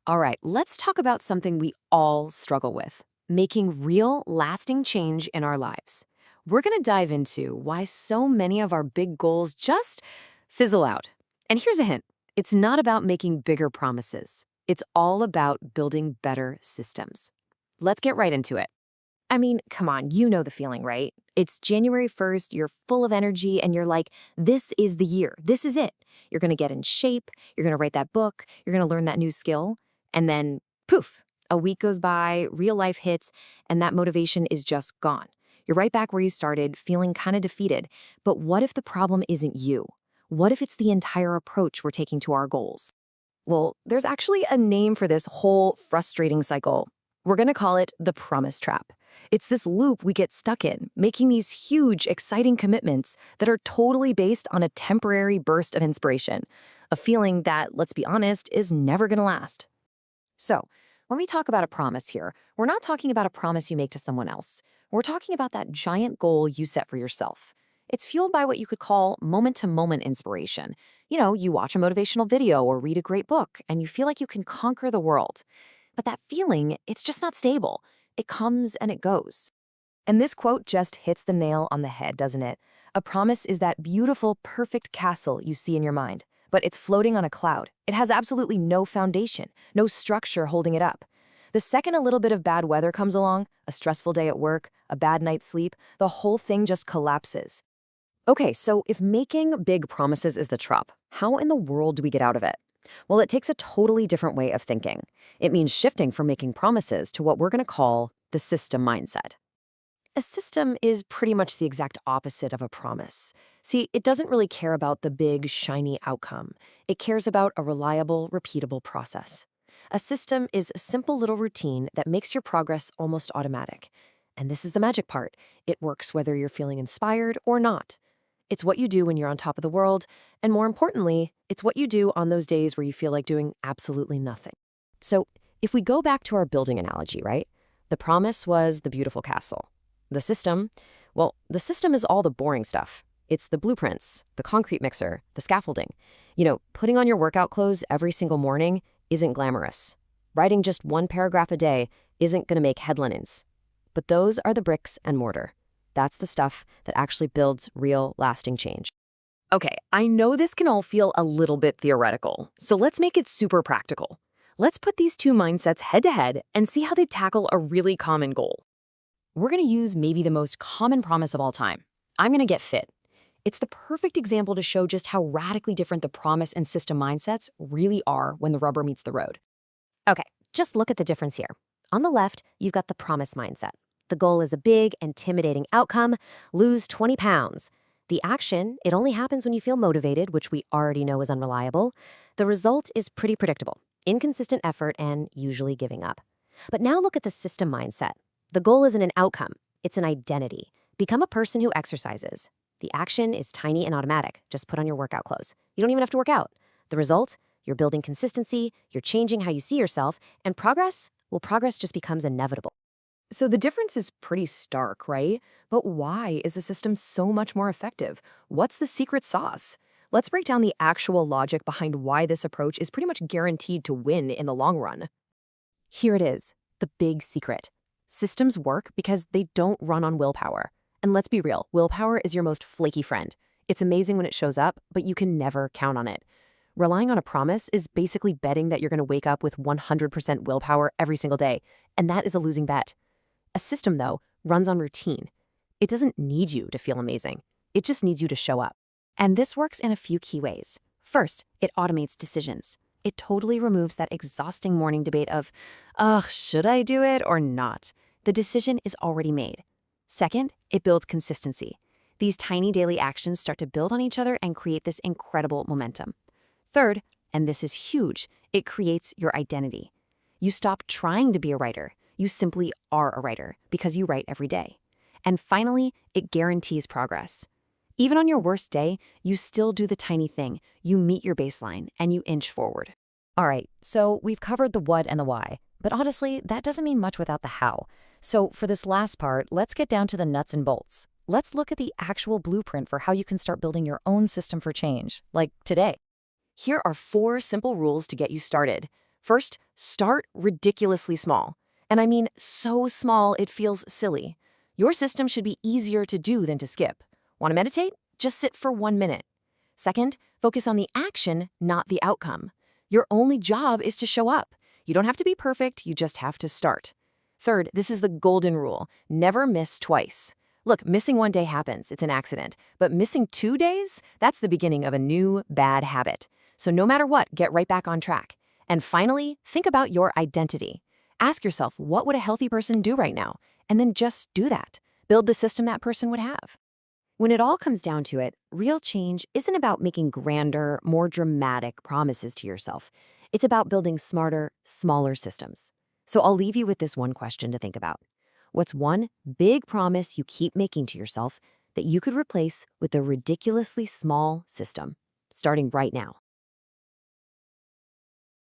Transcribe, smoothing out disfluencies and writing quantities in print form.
All right, let's talk about something we all struggle with, making real, lasting change in our lives. We're going to dive into why so many of our big goals just fizzle out. And here's a hint, it's not about making bigger promises. It's all about building better systems. Let's get right into it. I mean, come on, you know the feeling, right? It's January 1st, you're full of energy, and you're like, this is the year. This is it. You're going to get in shape, you're going to write that book, you're going to learn that new skill, and then poof, a week goes by, real life hits, and that motivation is just gone. You're right back where you started, feeling kind of defeated. But what if the problem isn't you? What if it's the entire approach we're taking to our goals? Well, there's actually a name for this whole frustrating cycle. We're going to call it the promise trap. It's this loop we get stuck in, making these huge, exciting commitments that are totally based on a temporary burst of inspiration, a feeling that, let's be honest, is never going to last. So, when we talk about a promise here, we're not talking about a promise you make to someone else. We're talking about that giant goal you set for yourself. It's fueled by what you could call moment-to-moment inspiration. You watch a motivational video or read a great book, and you feel like you can conquer the world. But that feeling, it's just not stable. It comes and it goes. And this quote just hits the nail on the head, doesn't it? A promise is that beautiful, perfect castle you see in your mind, but it's floating on a cloud. It has absolutely no foundation, no structure holding it up. The second a little bit of bad weather comes along, a stressful day at work, a bad night's sleep, the whole thing just collapses. Okay, so if making big promises is the trap, how in the world do we get out of it? Well, it takes a totally different way of thinking. It means shifting from making promises to what we're going to call the system mindset. A system is pretty much the exact opposite of a promise. See, it doesn't really care about the big, shiny outcome. It cares about a reliable, repeatable process. A system is a simple little routine that makes your progress almost automatic. And this is the magic part. It works whether you're feeling inspired or not. It's what you do when you're on top of the world, and more importantly, it's what you do on those days where you feel like doing absolutely nothing. So, if we go back to our building analogy, right? The promise was the beautiful castle. The system, well, the system is all the boring stuff. It's the blueprints, the concrete mixer, the scaffolding. Putting on your workout clothes every single morning isn't glamorous. Writing just one paragraph a day isn't going to make headlinings. But those are the bricks and mortar. That's the stuff that actually builds real, lasting change. Okay, I know this can all feel a little bit theoretical, so let's make it super practical. Let's put these two mindsets head to head and see how they tackle a really common goal. We're going to use maybe the most common promise of all time. I'm going to get fit. It's the perfect example to show just how radically different the promise and system mindsets really are when the rubber meets the road. Okay, just look at the difference here. On the left, you've got the promise mindset. The goal is a big, intimidating outcome, lose 20 pounds. The action, it only happens when you feel motivated, which we already know is unreliable. The result is pretty predictable, inconsistent effort and usually giving up. But now look at the system mindset. The goal isn't an outcome, it's an identity. Become a person who exercises. The action is tiny and automatic. Just put on your workout clothes. You don't even have to work out. The result, you're building consistency, you're changing how you see yourself, and progress just becomes inevitable. So the difference is pretty stark, right? But why is the system so much more effective? What's the secret sauce? Let's break down the actual logic behind why this approach is pretty much guaranteed to win in the long run. Here it is, the big secret. Systems work because they don't run on willpower. And let's be real, willpower is your most flaky friend. It's amazing when it shows up, but you can never count on it. Relying on a promise is basically betting that you're going to wake up with 100% willpower every single day, and that is a losing bet. A system, though, runs on routine. It doesn't need you to feel amazing. It just needs you to show up. And this works in a few key ways. First, it automates decisions. It totally removes that exhausting morning debate of, should I do it or not? The decision is already made. Second, it builds consistency. These tiny daily actions start to build on each other and create this incredible momentum. Third, and this is huge, it creates your identity. You stop trying to be a writer. You simply are a writer because you write every day. And finally, it guarantees progress. Even on your worst day, you still do the tiny thing. You meet your baseline and you inch forward. All right, so we've covered the what and the why, but honestly, that doesn't mean much without the how. So for this last part, let's get down to the nuts and bolts. Let's look at the actual blueprint for how you can start building your own system for change, like today. Here are 4 simple rules to get you started. First, start ridiculously small. And I mean so small it feels silly. Your system should be easier to do than to skip. Want to meditate? Just sit for 1 minute. Second, focus on the action, not the outcome. Your only job is to show up. You don't have to be perfect, you just have to start. Third, this is the golden rule. Never miss twice. Look, missing 1 day happens, it's an accident. But missing 2 days? That's the beginning of a new bad habit. So no matter what, get right back on track. And finally, think about your identity. Ask yourself, what would a healthy person do right now? And then just do that. Build the system that person would have. When it all comes down to it, real change isn't about making grander, more dramatic promises to yourself. It's about building smarter, smaller systems. So I'll leave you with this one question to think about. What's one big promise you keep making to yourself that you could replace with a ridiculously small system, starting right now?